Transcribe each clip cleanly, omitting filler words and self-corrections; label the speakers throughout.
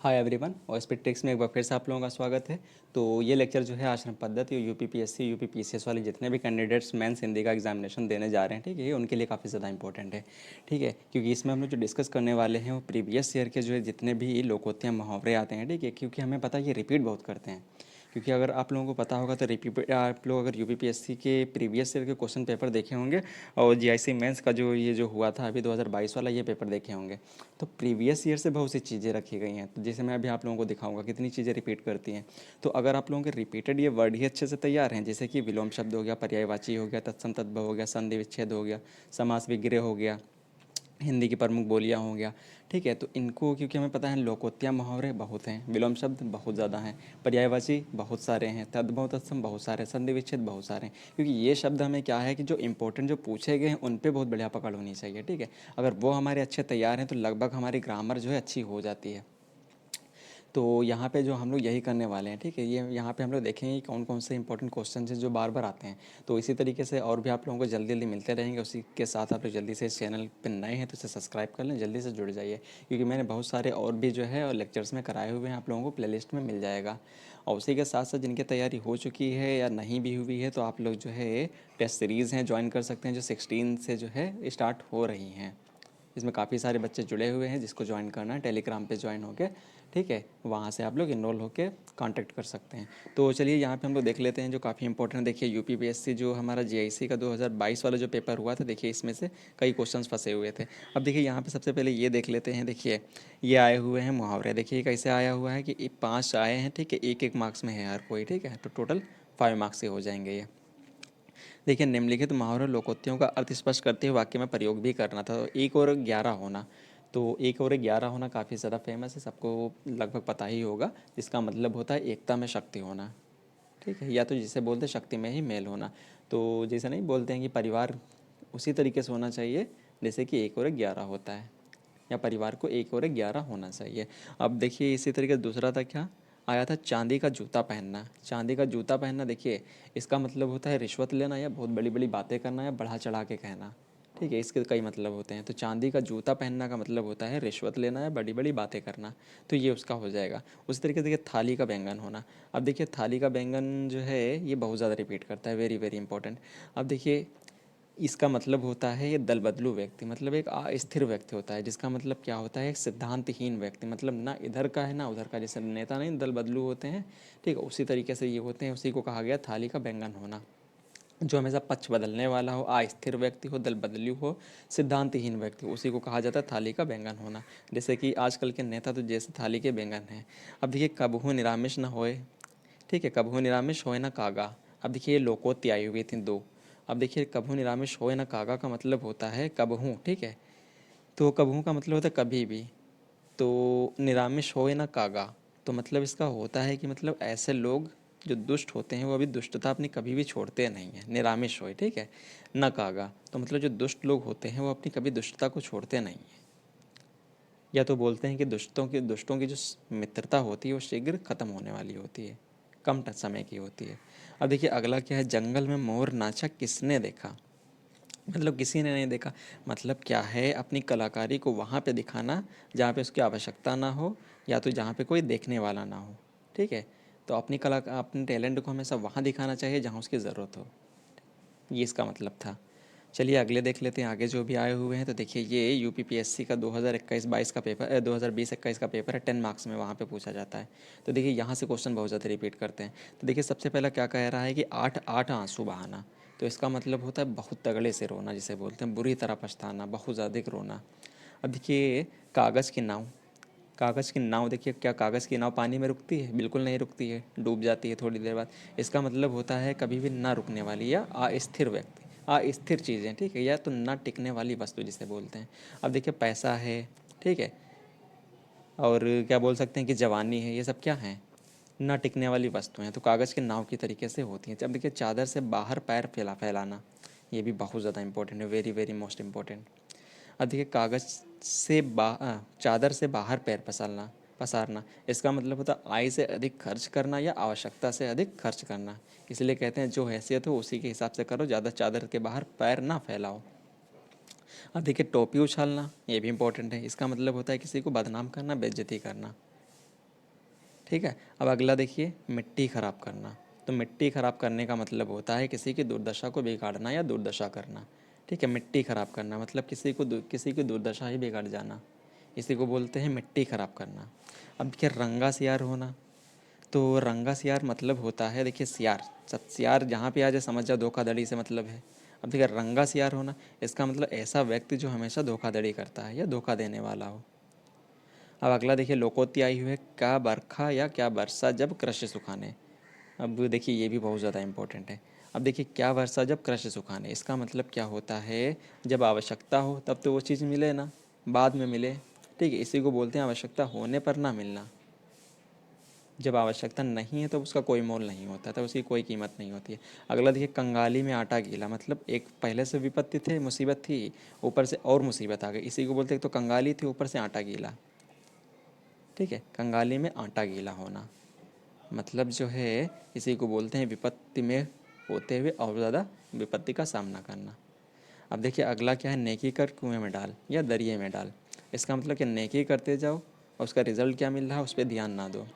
Speaker 1: Hi everyone और speed tricks में एक बार फिर से आप लोगों का स्वागत है। तो ये लेक्चर जो है आश्रम पद्धति और यूपीपीएससी यूपीपीसीएस वाले जितने भी कैंडिडेट्स मेंस हिंदी का एग्जामिनेशन देने जा रहे हैं, ठीक है, ये उनके लिए काफ़ी ज़्यादा इंपॉर्टेंट है। ठीक है, क्योंकि इसमें हम लोग जो डिस्कस करने वाले हैं वो प्रीवियस ईयर के जो है जितने भी लोकोक्तियाँ मुहावरे आते हैं, ठीक है, क्योंकि हमें पता है ये रिपीट बहुत करते हैं। क्योंकि अगर आप लोगों को पता होगा तो रिपीट आप लोग अगर यूपीपीएससी के प्रीवियस ईयर के क्वेश्चन पेपर देखे होंगे और जीआईसी मेंस का जो ये जो हुआ था अभी 2022 वाला ये पेपर देखे होंगे, तो प्रीवियस ईयर से बहुत सी चीज़ें रखी गई हैं। तो जैसे मैं अभी आप लोगों को दिखाऊंगा कितनी चीज़ें रिपीट करती हैं। तो अगर आप लोगों के रिपीटेड ये वर्ड ही अच्छे से तैयार हैं, जैसे कि विलोम शब्द हो गया, पर्यायवाची हो गया, तत्सम तद्भव हो गया, संधि विच्छेद हो गया, समास विग्रह हो गया, हिंदी की प्रमुख बोलियाँ हो गया, ठीक है, तो इनको क्योंकि हमें पता है लोकोक्तियाँ मुहावरे बहुत हैं, विलोम शब्द बहुत ज़्यादा हैं, पर्यायवाची बहुत सारे हैं, तद्भव तत्सम बहुत सारे हैं, संधि विच्छेद बहुत सारे हैं, क्योंकि ये शब्द हमें क्या है कि जो इंपॉर्टेंट जो पूछे गए हैं उन पे बहुत बढ़िया पकड़ होनी चाहिए। ठीक है, अगर वो हमारे अच्छे तैयार हैं तो लगभग हमारी ग्रामर जो है अच्छी हो जाती है। तो यहाँ पे जो हम लोग यही करने वाले हैं, ठीक है, ये यहाँ पे हम लोग देखेंगे कौन कौन से इंपॉर्टेंट क्वेश्चन हैं जो बार बार आते हैं। तो इसी तरीके से और भी आप लोगों को जल्दी जल्दी मिलते रहेंगे। उसी के साथ आप लोग जल्दी से इस चैनल पर नए हैं तो इसे सब्सक्राइब कर लें, जल्दी से जुड़ जाइए, क्योंकि मैंने बहुत सारे और भी जो है और लेक्चर्स में कराए हुए हैं, आप लोगों को प्लेलिस्ट में मिल जाएगा। और उसी के साथ साथ जिनकी तैयारी हो चुकी है या नहीं भी हुई है तो आप लोग जो है टेस्ट सीरीज़ हैं ज्वाइन कर सकते हैं, जो 16 से जो है स्टार्ट हो रही हैं। इसमें काफ़ी सारे बच्चे जुड़े हुए हैं, जिसको ज्वाइन करना है टेलीग्राम पे ज्वाइन होके, ठीक है, वहाँ से आप लोग इनरोल होके कांटेक्ट कर सकते हैं। तो चलिए यहाँ पे हम लोग देख लेते हैं जो काफ़ी इंपॉर्टेंट। देखिए यूपीपीएससी जो हमारा जीआईसी का 2022 वाला जो पेपर हुआ था, देखिए इसमें से कई क्वेश्चंस फंसे हुए थे। अब देखिए यहाँ पे सबसे पहले ये देख लेते हैं। देखिए ये आए हुए हैं मुहावरे, देखिए कैसे आया हुआ है कि 5 आए हैं, ठीक है, एक एक मार्क्स में है हर कोई, ठीक है, तो टोटल 5 मार्क्स से हो जाएंगे ये। देखिए निम्नलिखित मुहावरे लोकोक्तियों का अर्थ स्पष्ट करते हुए वाक्य में प्रयोग भी करना था। तो 1 और 11 होना, तो 1 और 11 होना काफ़ी ज़्यादा फेमस है, सबको लगभग पता ही होगा। इसका मतलब होता है एकता में शक्ति होना, ठीक है, या तो जिसे बोलते हैं शक्ति में ही मेल होना। तो जैसे नहीं बोलते हैं कि परिवार उसी तरीके से होना चाहिए जैसे कि 1 और 11 होता है, या परिवार को 1 और 11 होना चाहिए। अब देखिए इसी तरीके से दूसरा था क्या आया था, चांदी का जूता पहनना। चांदी का जूता पहनना, देखिए इसका मतलब होता है रिश्वत लेना या बहुत बड़ी बड़ी बातें करना या बढ़ा चढ़ा के कहना, ठीक है, इसके कई मतलब होते हैं। तो चांदी का जूता पहनना का मतलब होता है रिश्वत लेना या बड़ी बड़ी बातें करना, तो ये उसका हो जाएगा। उसी तरीके से देखिए थाली का व्यंजन होना। अब देखिए थाली का व्यंजन जो है ये बहुत ज़्यादा रिपीट करता है, वेरी वेरी इंपॉर्टेंट। अब देखिए इसका मतलब होता है ये दल बदलू व्यक्ति, मतलब एक अस्थिर व्यक्ति होता है, जिसका मतलब क्या होता है एक सिद्धांतहीन व्यक्ति, मतलब ना इधर का है ना उधर का। जैसे नेता नहीं दल बदलू होते हैं, ठीक है, उसी तरीके से ये होते हैं। उसी को कहा गया थाली का व्यंजन होना, जो हमेशा पक्ष बदलने वाला हो, अस्थिर व्यक्ति हो, दल बदलू हो, सिद्धांतहीन व्यक्ति हो, उसी को कहा जाता है थाली का व्यंजन होना। जैसे कि आजकल के नेता तो जैसे थाली के व्यंजन हैं। अब देखिए कबहू निरामिष न होए, ठीक है, कबहू निरामिष होए ना कागा। अब देखिए ये लोकोक्ति आई हुई थी दो। अब देखिए कबहू निरामिष होए ना कागा का मतलब होता है कबहू, ठीक है, तो कबहू का मतलब होता है कभी भी। तो निरामिष होए ना कागा, तो मतलब इसका होता है कि मतलब ऐसे लोग जो दुष्ट होते हैं वो अभी दुष्टता अपनी कभी भी छोड़ते नहीं हैं, निरामिष होए, ठीक है, न कागा, तो मतलब जो दुष्ट लोग होते हैं वो अपनी कभी दुष्टता को छोड़ते नहीं हैं। या तो बोलते हैं कि दुष्टों की जो मित्रता होती है वो शीघ्र खत्म होने वाली होती है, कम समय की होती है। अब देखिए अगला क्या है, जंगल में मोर नाचा किसने देखा। मतलब किसी ने नहीं देखा, मतलब क्या है अपनी कलाकारी को वहाँ पे दिखाना जहाँ पे उसकी आवश्यकता ना हो, या तो जहाँ पे कोई देखने वाला ना हो, ठीक है, तो अपने टैलेंट को हमेशा वहाँ दिखाना चाहिए जहाँ उसकी ज़रूरत हो, ये इसका मतलब था। चलिए अगले देख लेते हैं आगे जो भी आए हुए हैं। तो देखिए ये यूपीपीएससी का 2021-22 का पेपर 2020-21 का पेपर है, 10 मार्क्स में वहाँ पे पूछा जाता है। तो देखिए यहाँ से क्वेश्चन बहुत ज़्यादा रिपीट करते हैं। तो देखिए सबसे पहला क्या कह रहा है कि 8 आंसू बहाना, तो इसका मतलब होता है बहुत तगड़े से रोना, जिसे बोलते हैं बुरी तरह पछताना, बहुत अधिक रोना। अब देखिए कागज़ की नाव, कागज़ की नाव, देखिए क्या कागज़ की नाव पानी में रुकती है, बिल्कुल नहीं रुकती है, डूब जाती है थोड़ी देर बाद। इसका मतलब होता है कभी भी ना रुकने वाली या अस्थिर व्यक्ति, अस्थिर चीज़ें, ठीक है, या तो ना टिकने वाली वस्तु जिसे बोलते हैं। अब देखिए पैसा है, ठीक है, और क्या बोल सकते हैं कि जवानी है, ये सब क्या हैं, ना टिकने वाली वस्तुएं हैं, तो कागज़ के नाव की तरीके से होती हैं। अब देखिए चादर से बाहर पैर फैलाना, ये भी बहुत ज़्यादा इंपॉर्टेंट है, वेरी वेरी मोस्ट इंपॉर्टेंट। अब देखिए चादर से बाहर पैर पसारना, इसका मतलब होता है आय से अधिक खर्च करना या आवश्यकता से अधिक खर्च करना। इसलिए कहते हैं जो हैसियत हो उसी के हिसाब से करो, ज़्यादा चादर के बाहर पैर ना फैलाओ। देखिए टोपी उछालना, ये भी इंपॉर्टेंट है, इसका मतलब होता है किसी को बदनाम करना, बेइज्जती करना, ठीक है। अब अगला देखिए, मिट्टी ख़राब करना। तो मिट्टी ख़राब करने का मतलब होता है किसी की दुर्दशा को बिगाड़ना या दुर्दशा करना। ठीक है, मिट्टी ख़राब करना मतलब किसी की दुर्दशा ही बिगाड़ जाना, इसी को बोलते हैं मिट्टी ख़राब करना। अब देखिए, रंगा सियार होना। तो रंगा सियार मतलब होता है, देखिए सियार, सियार जहाँ पे आ जाए समझ जाओ धोखाधड़ी से मतलब है। अब देखिए, रंगा सियार होना, इसका मतलब ऐसा व्यक्ति जो हमेशा धोखाधड़ी करता है या धोखा देने वाला हो। अब अगला देखिए, लोकोक्ति आई हुई है, क्या बरखा या क्या वर्षा जब कृषि सुखाने। अब देखिए, ये भी बहुत ज़्यादा इम्पोर्टेंट है। अब देखिए, क्या वर्षा जब कृषि सुखाने, इसका मतलब क्या होता है, जब आवश्यकता हो तब तो वो चीज़ मिले ना, बाद में मिले। ठीक है, इसी को बोलते हैं आवश्यकता होने पर ना मिलना। जब आवश्यकता नहीं है तो उसका कोई मोल नहीं होता, तब उसकी कोई कीमत नहीं होती है। अगला देखिए, कंगाली में आटा गीला, मतलब एक पहले से विपत्ति थे, मुसीबत थी, ऊपर से और मुसीबत आ गई, इसी को बोलते हैं। तो कंगाली थी, ऊपर से आटा गीला। ठीक है, कंगाली में आटा गीला होना मतलब जो है, इसी को बोलते हैं विपत्ति में होते हुए और ज़्यादा विपत्ति का सामना करना। अब देखिए, अगला क्या है, नेकी कर कुएं में डाल या दरिए में डाल। इसका मतलब कि नेकी करते जाओ और उसका रिजल्ट क्या मिल रहा है उस पर ध्यान ना दो।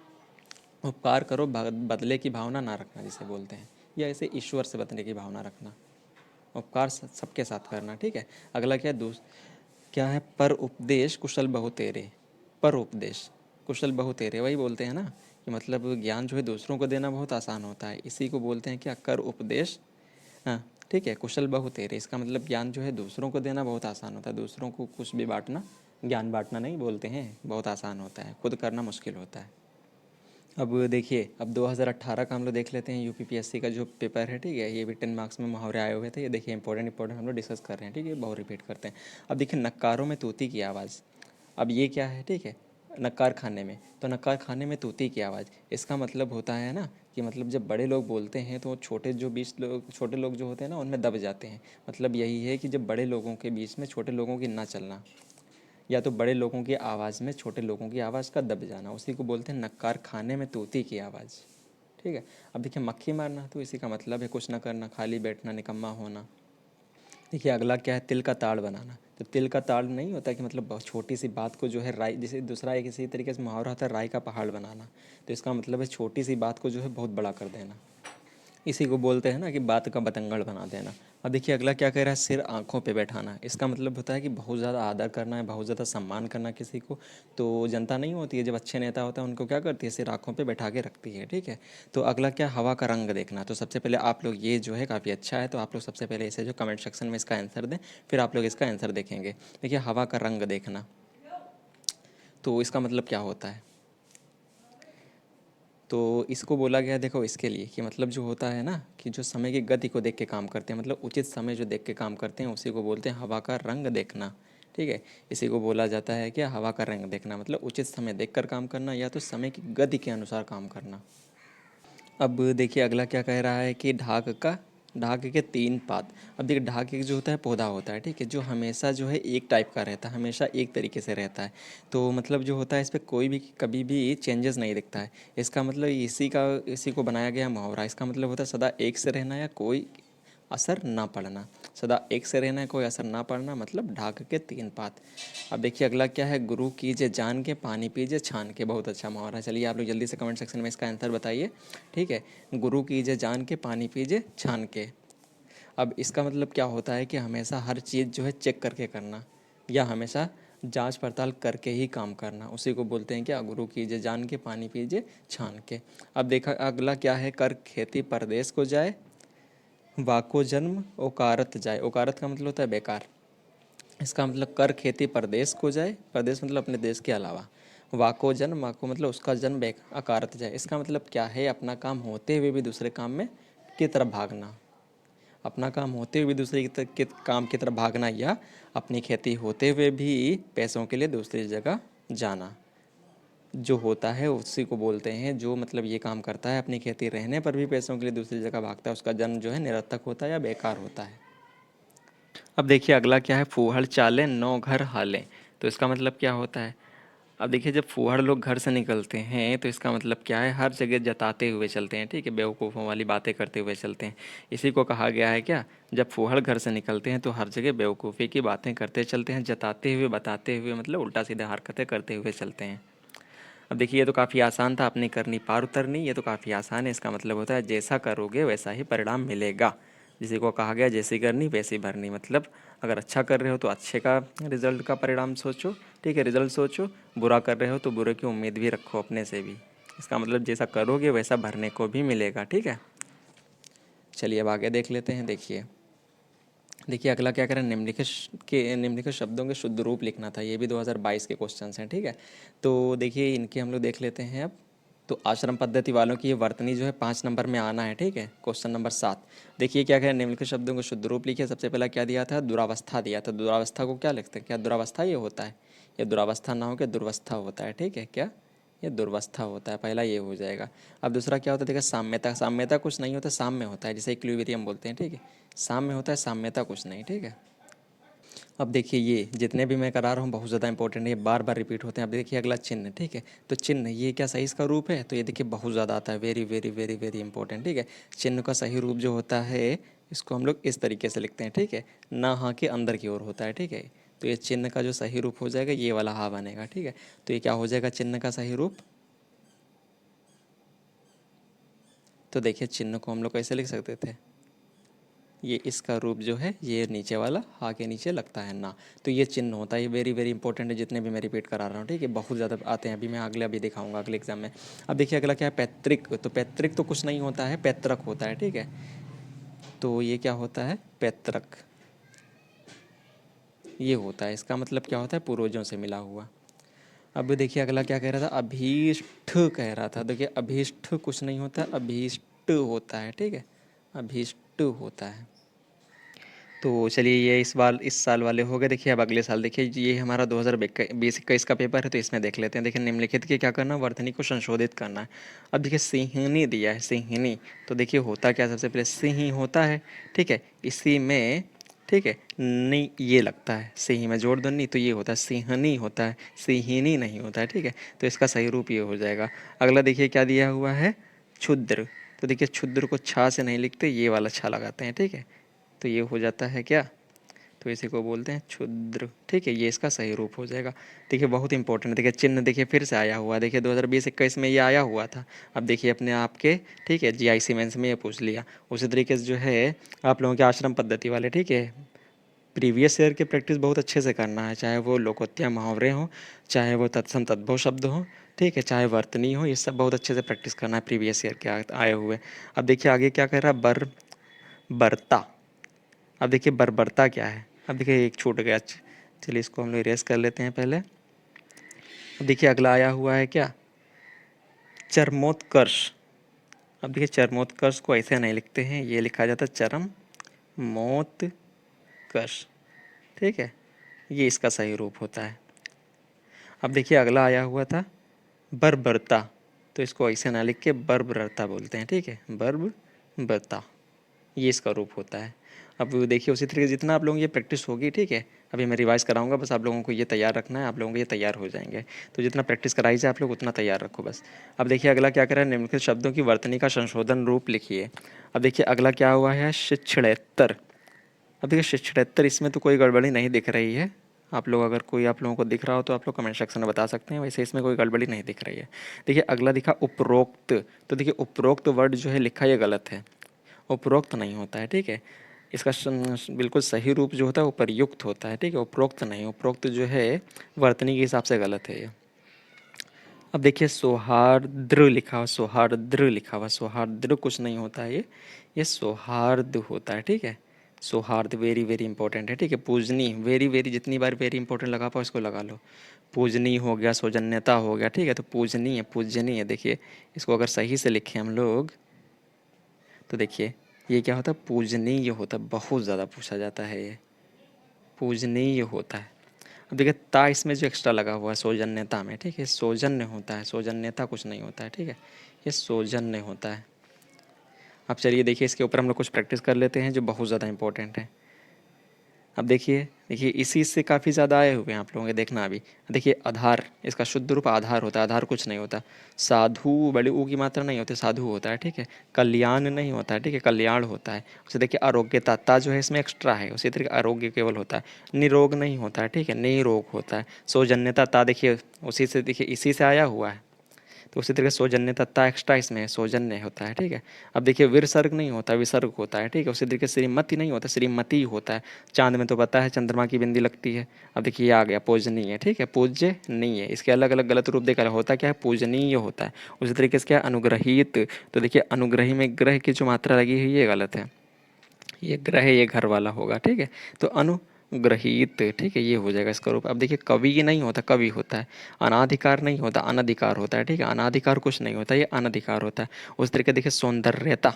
Speaker 1: उपकार करो, बदले की भावना ना रखना जिसे बोलते हैं, या इसे ईश्वर से बदले की भावना रखना। उपकार सबके साथ करना। ठीक है। अगला क्या है, क्या है, पर उपदेश कुशल बहु तेरे। पर उपदेश कुशल बहु तेरे, वही बोलते हैं ना कि मतलब ज्ञान जो है दूसरों को देना बहुत आसान होता है, इसी को बोलते हैं क्या, कर उपदेश। हाँ, ठीक है, कुशल बहु तेरे, इसका मतलब ज्ञान जो है दूसरों को देना बहुत आसान होता है, दूसरों को कुछ भी बांटना, ज्ञान बांटना नहीं बोलते हैं, बहुत आसान होता है, खुद करना मुश्किल होता है। अब देखिए, अब 2018 का हम लोग देख लेते हैं, यूपीपीएससी का जो पेपर है। ठीक है, ये भी 10 मार्क्स में मुहावरे आए हुए थे, ये देखिए इंपॉर्टेंट हम लोग डिस्कस कर रहे हैं। ठीक है, बहुत रिपीट करते हैं। अब देखिए, नक्कारों में तूती की आवाज़। अब ये क्या है, ठीक है, नक्कार खाने में, तो नक्कार खाने में तूती की आवाज़, इसका मतलब होता है ना कि मतलब जब बड़े लोग बोलते हैं तो छोटे लोग जो होते हैं ना उनमें दब जाते हैं। मतलब यही है कि जब बड़े लोगों के बीच में छोटे लोगों की ना चलना, या तो बड़े लोगों की आवाज़ में छोटे लोगों की आवाज़ का दब जाना, उसी को बोलते हैं नक्कार खाने में तूती की आवाज़। ठीक है। अब देखिए, मक्खी मारना, तो इसी का मतलब है कुछ ना करना, खाली बैठना, निकम्मा होना। देखिए, अगला क्या है, तिल का ताड़ बनाना। तो तिल का ताड़ नहीं होता कि मतलब बहुत छोटी सी बात को जो है राई, जैसे दूसरा एक इसी तरीके से मुहावरा होता है, राई का पहाड़ बनाना। तो इसका मतलब है छोटी सी बात को जो है बहुत बड़ा कर देना, इसी को बोलते हैं ना कि बात का बतंगड़ बना देना। अब देखिए, अगला क्या कह रहा है, सिर आँखों पे बैठाना। इसका मतलब होता है कि बहुत ज़्यादा आदर करना है, बहुत ज़्यादा सम्मान करना किसी को। तो जनता नहीं होती है, जब अच्छे नेता होता है उनको क्या करती है, सिर आँखों पे बैठा के रखती है। ठीक है। तो अगला क्या, हवा का रंग देखना। तो सबसे पहले आप लोग, ये जो है काफ़ी अच्छा है, तो आप लोग सबसे पहले इसे जो कमेंट सेक्शन में इसका आंसर दें, फिर आप लोग इसका आंसर देखेंगे। देखिए, हवा का रंग देखना, तो इसका मतलब क्या होता है, तो इसको बोला गया, देखो इसके लिए कि मतलब जो होता है ना कि जो समय की गति को देख के काम करते हैं, मतलब उचित समय जो देख के काम करते हैं, उसी को बोलते हैं हवा का रंग देखना। ठीक है, इसी को बोला जाता है कि हवा का रंग देखना मतलब उचित समय देखकर काम करना, या तो समय की गति के अनुसार काम करना। अब देखिए, अगला क्या कह रहा है कि ढाक के 3 पात। अब देखिए, ढाक एक जो होता है पौधा होता है, ठीक है, जो हमेशा जो है एक टाइप का रहता है, हमेशा एक तरीके से रहता है। तो मतलब जो होता है, इस पे कोई भी कभी भी चेंजेस नहीं दिखता है। इसका मतलब इसी को बनाया गया मुहावरा, इसका मतलब होता है सदा एक से रहना या कोई असर ना पड़ना। सदा एक से रहना है, कोई असर ना पड़ना, मतलब ढाक के 3 पात। अब देखिए, अगला क्या है, गुरु कीजिए जान के, पानी पीजिए छान के। बहुत अच्छा मुहावरा है। चलिए, आप लोग जल्दी से कमेंट सेक्शन में इसका आंसर बताइए। ठीक है, गुरु कीजिए जान के, पानी पीजिए छान के। अब इसका मतलब क्या होता है कि हमेशा हर चीज़ जो है चेक करके करना, या हमेशा जांच पड़ताल करके ही काम करना, उसी को बोलते हैं क्या, गुरु कीजिए जान के, पानी पीजिए छान के। अब देखा, अगला क्या है, कर खेती परदेश को जाए, वाको जन्म ओकारत जाए। ओकारत का मतलब होता है बेकार। इसका मतलब कर खेती परदेश को जाए, परदेश मतलब अपने देश के अलावा। वाको जन्म, वाको मतलब उसका जन्म अकारत जाए। इसका मतलब क्या है, अपना काम होते हुए भी दूसरे काम में की तरफ भागना। अपना काम होते हुए भी दूसरे के काम की तरफ भागना, या अपनी खेती होते हुए भी पैसों के लिए दूसरी जगह जाना, जो होता है उसी को बोलते हैं, जो मतलब ये काम करता है अपनी खेती रहने पर भी पैसों के लिए दूसरी जगह भागता है, उसका जन्म जो है निरर्थक होता है या बेकार होता है। अब देखिए, अगला क्या है, फूहड़ चाले नौ घर हाले। तो इसका मतलब क्या होता है। अब देखिए, जब फूहड़ लोग घर से निकलते हैं तो इसका मतलब क्या है, हर जगह जताते हुए चलते हैं। ठीक है, बेवकूफ़ों वाली बातें करते हुए चलते हैं, इसी को कहा गया है क्या, जब फूहड़ घर से निकलते हैं तो हर जगह बेवकूफ़ी की बातें करते चलते हैं, जताते हुए, बताते हुए, मतलब उल्टा सीधा हरकतें करते हुए चलते हैं। अब देखिए ये तो काफ़ी आसान था, अपनी करनी पार उतरनी, ये तो काफ़ी आसान है। इसका मतलब होता है जैसा करोगे वैसा ही परिणाम मिलेगा। जिसी को कहा गया जैसी करनी वैसी भरनी, मतलब अगर अच्छा कर रहे हो तो अच्छे का रिजल्ट का परिणाम सोचो, ठीक है, रिजल्ट सोचो। बुरा कर रहे हो तो बुरे की उम्मीद भी रखो अपने से भी। इसका मतलब जैसा करोगे वैसा भरने को भी मिलेगा, ठीक है। चलिए अब आगे देख लेते हैं। देखिए देखिए अगला क्या करें, निम्नलिखित शब्दों के शुद्ध रूप लिखना था। ये भी 2022 के क्वेश्चंस हैं, ठीक है। तो देखिए इनके हम लोग देख लेते हैं अब। तो आश्रम पद्धति वालों की ये वर्तनी जो है 5 नंबर में आना है, ठीक है। क्वेश्चन नंबर 7, देखिए क्या करें, निम्नलिखित शब्दों को शुद्ध रूप लिखिए। सबसे पहला क्या दिया था, दुरावस्था दिया था। दुरावस्था को क्या लिखते हैं, क्या दुरावस्था ये होता है, या दुरावस्था ना हो के दुर्वस्था होता है, ठीक है। क्या ये दुर्वस्था होता है, पहला ये हो जाएगा। अब दूसरा क्या होता है, देखिए साम्यता। साम्यता कुछ नहीं होता, साम्य होता है, जिसे इक्विलिब्रियम बोलते हैं, ठीक है। साम्य होता है, साम्यता कुछ नहीं, ठीक है। अब देखिए ये जितने भी मैं करा रहा हूँ बहुत ज़्यादा इंपॉर्टेंट है, ये बार बार रिपीट होते हैं। अब देखिए अगला चिन्ह, ठीक है। तो चिन्ह ये क्या सही इसका रूप है, तो ये देखिए बहुत ज़्यादा आता है, very very very very important, ठीक है। चिन्ह का सही रूप जो होता है इसको हम लोग इस तरीके से लिखते हैं, ठीक है। ना हाँ के अंदर की ओर होता है, ठीक है। तो ये चिन्ह का जो सही रूप हो जाएगा ये वाला हाँ बनेगा, ठीक है। तो ये क्या हो जाएगा चिन्ह का सही रूप। तो देखिए चिन्ह को हम लोग कैसे लिख सकते थे, ये इसका रूप जो है ये नीचे वाला हा के नीचे लगता है ना। तो ये चिन्ह होता है, ये वेरी वेरी इंपॉर्टेंट है, जितने भी मैं रिपीट करा रहा हूँ, ठीक है। बहुत ज़्यादा आते हैं, अभी मैं अभी दिखाऊंगा अगले एग्जाम में। अब देखिए अगला क्या है, पैतृक। तो पैतृक तो कुछ नहीं होता है, पैतृक होता है, ठीक है। तो ये क्या होता है, पैतृक ये होता है। इसका मतलब क्या होता है, पूर्वजों से मिला हुआ। अब देखिए अगला क्या कह रहा था, अभीष्ट कह रहा था। देखिए अभीष्ट कुछ नहीं होता, अभीष्ट होता है, ठीक है। अभीष्ट होता है। तो चलिए ये इस साल वाले हो गए। देखिए अब अगले साल देखिए, ये हमारा 2020-21 का पेपर है, तो इसमें देख लेते हैं। देखिए निम्नलिखित के क्या करना, वर्तनी को संशोधित करना है। अब देखिए सिंहनी दिया है, सिंहनी। तो देखिए होता क्या, सबसे पहले सिंह होता है, ठीक है। इसी में, ठीक है, नी ये लगता है, सिंह में जोड़ दो नी, तो ये होता है सिंहनी होता है, सिंहिनी नहीं होता है, ठीक है। तो इसका सही रूप ये हो जाएगा। अगला देखिए क्या दिया हुआ है, क्षुद्र। तो देखिए क्षुद्र को छा से नहीं लिखते, ये वाला छा लगाते हैं, ठीक है। तो ये हो जाता है क्या, तो इसी को बोलते हैं क्षुद्र, ठीक है। ये इसका सही रूप हो जाएगा। देखिए बहुत इंपॉर्टेंट है। देखिए चिन्ह देखिए फिर से आया हुआ है, देखिए 2020-21 में ये आया हुआ था। अब देखिए अपने आप के, ठीक है, जीआईसी मेंस में ये पूछ लिया। उसी तरीके से जो है आप लोगों के आश्रम पद्धति वाले, ठीक है, प्रीवियस ईयर की प्रैक्टिस बहुत अच्छे से करना है, चाहे वो लोकोत्तम मुहावरे हों, चाहे वो तत्सम तद्भव शब्द हों, ठीक है, चाहे वर्तनी हो, ये सब बहुत अच्छे से प्रैक्टिस करना है प्रीवियस ईयर के आए हुए। अब देखिए आगे क्या कह रहा है, बर्ता। अब देखिए बर्बरता क्या है, अब देखिए एक छूट गया, चलिए इसको हम लोग इरेज कर लेते हैं पहले। अब देखिए अगला आया हुआ है क्या, चरमोत्कर्ष। अब देखिए चरमोत्कर्ष को ऐसे नहीं लिखते हैं, ये लिखा जाता है चरम मोत्कर्ष, ठीक है। ये इसका सही रूप होता है। अब देखिए अगला आया हुआ था बर्बरता। तो इसको ऐसे ना लिख के बर्बरता बोलते हैं, ठीक है, बर्बरता, ये इसका रूप होता है। अब देखिए उसी तरीके से जितना आप लोगों की ये प्रैक्टिस होगी, ठीक है, अभी मैं रिवाइज़ कराऊंगा, बस आप लोगों को ये तैयार रखना है, आप लोगों को ये तैयार हो जाएंगे। तो जितना प्रैक्टिस कराई जाए आप लोग उतना तैयार रखो बस। अब देखिए अगला क्या करें, निम्नलिखित शब्दों की वर्तनी का संशोधन रूप लिखिए। अब देखिए अगला क्या हुआ है, शिक्षणेत्तर। अब देखिए शिक्षणेत्तर, इसमें तो कोई गड़बड़ी नहीं दिख रही है। आप लोग अगर कोई आप लोगों को दिख रहा हो तो आप लोग कमेंट सेक्शन में बता सकते हैं, वैसे इसमें कोई गड़बड़ी नहीं दिख रही है। देखिए अगला दिखा उपरोक्त। तो देखिए उपरोक्त वर्ड जो है लिखा ये गलत है, उपरोक्त नहीं होता है, ठीक है। इसका बिल्कुल सही रूप जो होता है उपरयुक्त होता है, ठीक है, उपरोक्त नहीं। उपरोक्त जो है वर्तनी के हिसाब से गलत है ये। अब देखिए सौहार्द्र लिखा हुआ, सौहार्द्र लिखा हुआ, सौहार्द्र कुछ नहीं होता है, ये सौहार्द होता है, ठीक है। सौहार्द वेरी वेरी इंपॉर्टेंट है, ठीक है। पूजनी, वेरी वेरी, जितनी बार वेरी इंपॉर्टेंट लगा पाओ इसको लगा लो। पूजनी हो गया, सौजन्यता हो गया, ठीक है। तो पूजनी है, पूजनी है। देखिए इसको अगर सही से लिखें हम लोग तो देखिए ये क्या होता है, पूजनीय होता है, बहुत ज़्यादा पूछा जाता है ये, पूजनीय होता है। अब देखिए ता इसमें जो एक्स्ट्रा लगा हुआ है सौजन्यता में, ठीक है, सौजन्य होता है, सौजन्यता कुछ नहीं होता है, ठीक है, ये सौजन्य होता है। अब चलिए देखिए इसके ऊपर हम लोग कुछ प्रैक्टिस कर लेते हैं जो बहुत ज़्यादा इंपॉर्टेंट है। अब देखिए देखिए इसी से काफ़ी ज़्यादा आए हुए हैं आप लोगों के, देखना अभी। देखिए आधार, इसका शुद्ध रूप आधार होता है, आधार कुछ नहीं होता। साधु, बड़े ऊ की मात्रा नहीं होती, साधु होता है, ठीक है। कल्याण नहीं होता है, ठीक है, कल्याण होता है। उसे देखिए आरोग्यता, ता जो है इसमें एक्स्ट्रा है, उसी तरीके आरोग्य केवल होता है। निरोग नहीं होता है, ठीक है, निरोग होता है। सौजन्यता ता देखिए उसी से, देखिए इसी से आया हुआ है, तो उसी तरीके से सौजन्यता एक्स्ट्रा इसमें है, सौजन्य होता है, ठीक है। अब देखिए विसर्ग नहीं होता, विसर्ग होता है, ठीक है। उसी तरीके से श्रीमती नहीं होता, श्रीमती होता है। चांद में तो पता है चंद्रमा की बिंदी लगती है। अब देखिए ये आ गया पूजनीय, ठीक है, पूज्य नहीं है। इसके अलग अलग गलत रूप देखा होता क्या है, पूजनीय होता है। उसी तरीके से क्या है, अनुग्रहित, तो देखिए अनुग्रही में ग्रह की जो मात्रा लगी है ये गलत है, ये ग्रह ये घर वाला होगा, ठीक है। तो अनुग्रहित, ठीक है, ये हो जाएगा इसका रूप। अब देखिए कवि नहीं होता, कवि होता है। अनाधिकार नहीं होता, अनधिकार होता है, ठीक है। अनाधिकार कुछ नहीं होता, ये अनधिकार होता है। उस तरीके देखिए सौंदर्यता,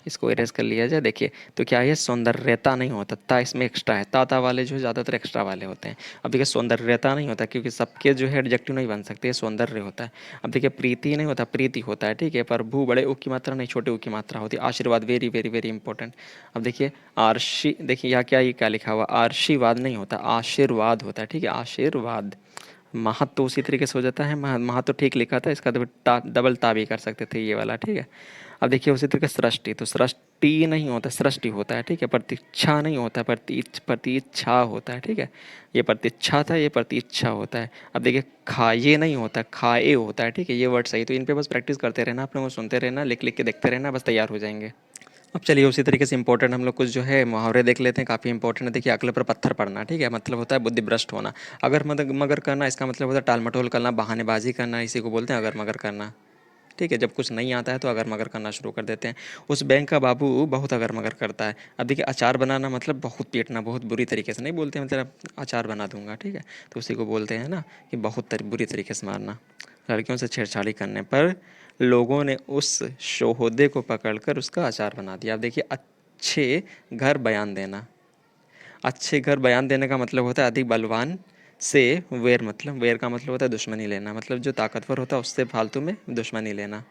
Speaker 1: इसको इरेज कर लिया जाए, देखिए तो क्या है, सौंदर्यता नहीं होता, ता इसमें एक्स्ट्रा है, ताता वाले जो ज़्यादातर एक्स्ट्रा वाले होते हैं। अब देखिए सौंदर्यता नहीं होता क्योंकि सबके जो है एडजेक्टिव नहीं बन सकते, सौंदर्य होता है। अब देखिए प्रीति नहीं होता, प्रीति होता है, ठीक है। पर भू बड़े ऊ की मात्रा नहीं, छोटे ऊ की मात्रा होती है। आशीर्वाद, वेरी वेरी वेरी इंपॉर्टेंट। अब देखिए आर्शी, देखिए यहाँ क्या, ये क्या लिखा हुआ, आशीर्वाद नहीं होता, आशीर्वाद होता है, ठीक है, आशीर्वाद। महत तो उसी तरीके से हो जाता है, महा तो ठीक लिखा था, इसका डबल ता भी कर सकते थे ये वाला, ठीक है। अब देखिए उसी तरीके सृष्टि, तो सृष्टि नहीं होता, सृष्टि होता है, ठीक है। प्रतीक्षा नहीं होता, प्रतीक्षा होता है, ठीक है। ये प्रतीक्षा था, ये प्रतीक्षा होता है। अब देखिए खाए नहीं होता, खाए होता है, ठीक है। ये वर्ड सही, तो इन पे बस प्रैक्टिस करते रहना, आप लोगों को सुनते रहना, लिख लिख के देखते रहना, बस तैयार हो जाएंगे। अब चलिए उसी तरीके से इंपॉर्टेंट हम लोग कुछ जो है मुहावरे देख लेते हैं, काफ़ी इंपॉर्टेंट है। देखिए अकल पर पत्थर पड़ना, ठीक है, मतलब होता है बुद्धि भ्रष्ट होना। अगर मगर करना, इसका मतलब होता है टाल मटोल करना, बहानेबाजी करना, इसी को बोलते हैं अगर मगर करना, ठीक है। जब कुछ नहीं आता है तो अगर मगर करना शुरू कर देते हैं। उस बैंक का बाबू बहुत अगर मगर करता है। अब देखिए अचार बनाना मतलब बहुत पीटना, बहुत बुरी तरीके से नहीं बोलते, मतलब अचार बना दूंगा, ठीक है। तो उसी को बोलते हैं ना कि बहुत बुरी तरीके से मारना। लड़कियों से छेड़छाड़ी करने पर लोगों ने उस शोहदे को पकड़कर उसका अचार बना दिया। अब देखिए अच्छे घर बयान देना, अच्छे घर बयान देने का मतलब होता है अधिक बलवान से वैर, मतलब वैर का मतलब होता है दुश्मनी लेना, मतलब जो ताकतवर होता है उससे फालतू में दुश्मनी लेना।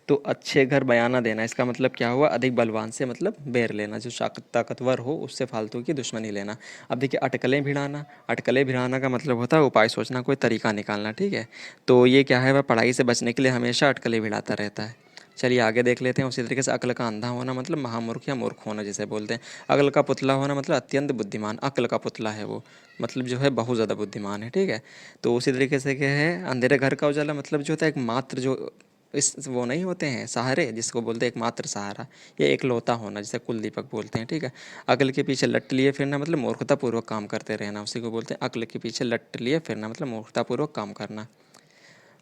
Speaker 1: तो अच्छे घर बयाना देना, इसका मतलब क्या हुआ, अधिक बलवान से मतलब बैर लेना, जो ताकतवर हो उससे फालतू की दुश्मनी लेना। अब देखिए अटकलें भिड़ाना, अटकलें भिड़ाना का मतलब होता है उपाय सोचना, कोई तरीका निकालना, ठीक है। तो ये क्या है, वह पढ़ाई से बचने के लिए हमेशा अटकलें भिड़ाता रहता है। चलिए आगे देख लेते हैं। उसी तरीके से अक्ल का अंधा होना मतलब महामूर्ख या मूर्ख होना जिसे बोलते हैं। अक्ल का पुतला होना मतलब अत्यंत बुद्धिमान, अक्ल का पुतला है वो, मतलब जो है बहुत ज़्यादा बुद्धिमान है, ठीक है। तो उसी तरीके से क्या है, अंधेरे घर का उजाला मतलब जो होता है एक मात्र, जो इस वो नहीं होते हैं सहारे, जिसको बोलते हैं एकमात्र सहारा, ये एकलौता होना, जिसे कुलदीपक बोलते हैं, ठीक है। अक्ल के पीछे लट लिए फिरना मतलब मूर्खतापूर्वक काम करते रहना, उसी को बोलते हैं अक्ल के पीछे लट लिए फिरना, मतलब मूर्खतापूर्वक काम करना।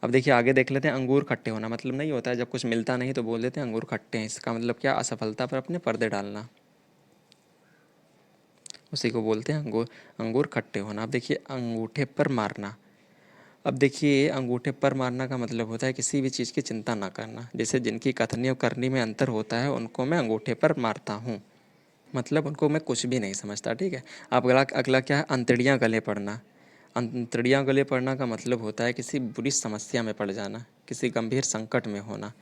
Speaker 1: अब देखिए आगे देख लेते हैं। अंगूर खट्टे होना मतलब नहीं होता है जब कुछ मिलता नहीं तो बोल देते हैं अंगूर खट्टे हैं, इसका मतलब क्या, असफलता पर अपने पर्दे डालना, उसी को बोलते हैं अंगूर, अंगूर खट्टे होना। अब देखिए अंगूठे पर मारना, अब देखिए अंगूठे पर मारना का मतलब होता है किसी भी चीज़ की चिंता ना करना, जैसे जिनकी कथनी और करनी में अंतर होता है उनको मैं अंगूठे पर मारता हूँ, मतलब उनको मैं कुछ भी नहीं समझता, ठीक है। अब अगला अगला क्या है, अंतड़ियाँ गले पड़ना। अंतड़ियाँ गले पड़ना का मतलब होता है किसी बुरी समस्या में पड़ जाना, किसी गंभीर संकट में होना।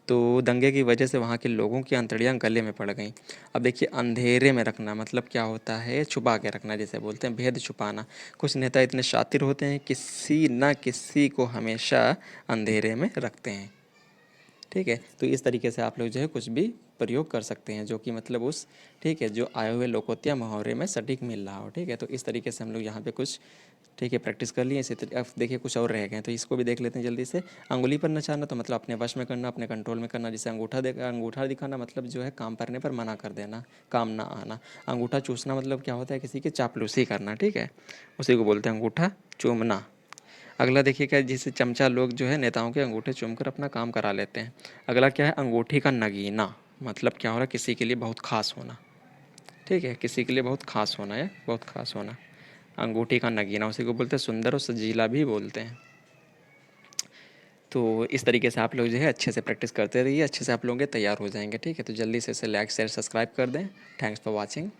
Speaker 1: तो दंगे की वजह से वहाँ के लोगों की अंतड़ियाँ गले में पड़ गईं। अब देखिए अंधेरे में रखना मतलब क्या होता है, छुपा के रखना, जिसे बोलते हैं भेद छुपाना। कुछ नेता इतने शातिर होते हैं किसी न किसी को हमेशा अंधेरे में रखते हैं, ठीक है। तो इस तरीके से आप लोग जो है कुछ भी प्रयोग कर सकते हैं जो कि मतलब उस, ठीक है, जो आए हुए लोकोत्या मुहावरे में सटीक मिल रहा हो, ठीक है। तो इस तरीके से हम लोग यहाँ पे कुछ, ठीक है, प्रैक्टिस कर लिए। इसी तरीके अब देखिए कुछ और रह गए तो इसको भी देख लेते हैं जल्दी से। अंगुली पर नचाना तो मतलब अपने वश में करना, अपने कंट्रोल में करना। जैसे अंगूठा दिखाना मतलब जो है काम करने पर मना कर देना, काम ना आना। अंगूठा चूसना मतलब क्या होता है, किसी की चापलूसी करना, ठीक है, उसी को बोलते हैं अंगूठा चूमना। अगला देखिए क्या, जिसे चमचा लोग जो है नेताओं के अंगूठे चूमकर अपना काम करा लेते हैं। अगला क्या है, अंगूठी का नगीना, मतलब क्या हो रहा है, किसी के लिए बहुत खास होना, ठीक है, किसी के लिए बहुत खास होना है, बहुत खास होना। अंगूठी का नगीना उसी को बोलते हैं, सुंदर और सजीला भी बोलते हैं। तो इस तरीके से आप लोग जो है अच्छे से प्रैक्टिस करते रहिए, अच्छे से आप लोग तैयार हो जाएंगे, ठीक है। तो जल्दी से इसे लाइक शेयर सब्सक्राइब कर दें। Thanks for watching.